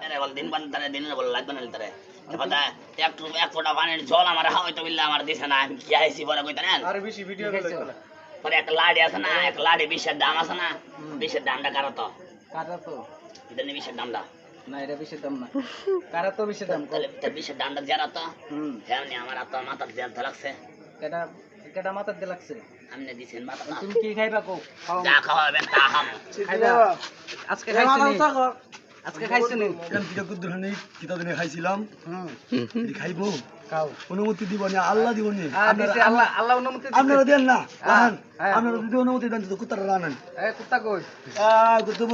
রে বল দিন বান তারে দিন বল লাগবে না তারে কথা একটু এক ফোঁটা পানির জল আমার হয়তো বিল্লা আমার দিছে না আমি কি আইছি পরে কইতা না আর বেশি ভিডিও করে পরে একটা লাড়ি আছে না এক লাড়ি 20 এর দাম আছে না 20 এর দামটা কারো তো কাটা তো এটা নি 20 এর দামটা না এটা বেশি দাম না কাটা তো বেশি দাম তাহলে 20 এর দামটা যারা তো হ্যাঁ নি আমার তো মাথা দিয়ে লাগছে এটা এটা মাথা দিয়ে লাগছে আমনে দিছেন মাথা তুমি কি খাইবা কো যা খাওয়াবেন তা হামো খাইবা আজকে খাইছি নি আজকে খাইছি নি কেন কিটা কুদ্দুরহানি কিটা দিনে খাইছিলাম এটি খাইবো খাও অনুমতি দিব না আল্লাহ দিব না দিছে আল্লাহ আল্লাহ অনুমতি দিছে আপনারা দেন না রান হ্যাঁ। আপনারা যদি অনুমতি দেন তো কুত্তারা রানেন এই কুত্তা কই কুত্তু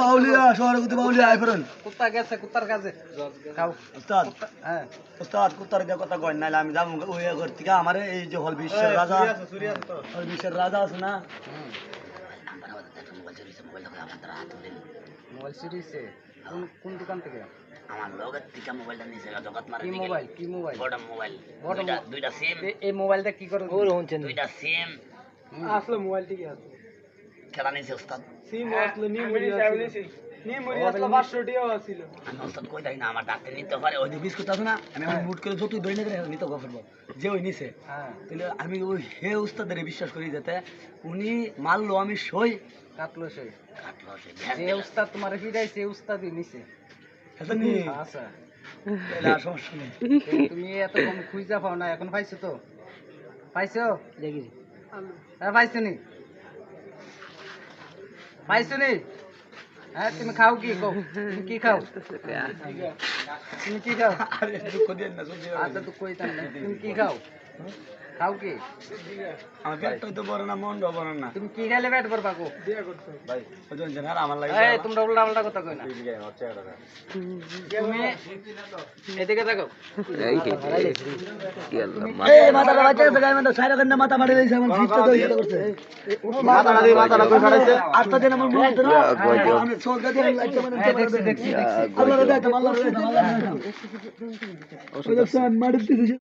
আউলিয়া শহরে কুত্তু আউলিয়া আইফরন কুত্তা গেছে কুত্তার কাছে খাও উস্তাদ হ্যাঁ উস্তাদ কুত্তার দিয়ে কথা কয় নাইলে আমি যাবো ওই ঘর থেকে আমারে এই যে হল বিশ্বের রাজা হল বিশ্বের রাজা আছে না মোবাইল সিরিজে কোন দোকান থেকে আমার লগের থেকে মোবাইলটা নিছে জগৎ মারে কি মোবাইল কি মোবাইল বড় মোবাইল দুইটা সিম এই মোবাইলটা কি করে ওর হচ্ছে দুইটা সিম আসলে মোবাইল ঠিক আছে খেলা নিছে উস্তাদ সিম আসলে নিমুরি আছে নিমুরি আসলে 500 টাকা ছিল আমি উস্তাদ কই যাই না আমার ডাক্তার নিতে পারে ওই যে বিস্কুট আছে না আমি মুট করে যতই দই না করে নিতে গফরবো যে ওই নিছে হ্যাঁ তাহলে আমি ওই হে উস্তাদের বিশ্বাস করি যাতে উনি মারলো আমি সই কাটলো সেই কাটলো সে যে উস্তাদ তোমার ফিরাইছে উস্তাদই নিছে এটা নি আচ্ছা তাহলে আর সমস্যা নেই তুমি এত কম খুঁজা পাও না এখন পাইছো তো পাইছো দেখি হ্যাঁ পাইছো নি পাইছো নি হ্যাঁ তুমি খাও কি কও তুমি কি খাও তুমি কি খাও আরে দুঃখ দেন না সত্যি আচ্ছা তো কইতাম না তুমি কি খাও খাও কি আমার পেটটা তো বড় না মনটা বড় না তুমি কি খাইলে পেট ভরবা কো ভাই ওজন জানার আমার লাগে এই তোমরা উল্টা উল্টা কথা কই না তুমি এদিকে দেখো এই মাথাটা বাচ্চা আছে গায় মানে সাইরা গন্ডা মাথা মারি দিয়েছে আমার ফিটটা তো ইয়ে করছে মাথাটা কই ফাড়াইছে আটটা দিন আমার মুখ ধরে আমি সোজ গাদি লাগছে মানে দেখছি আল্লাহর দেয় আল্লাহর দেয় আল্লাহর দেয় ওই দেখছেন মারি দিয়েছে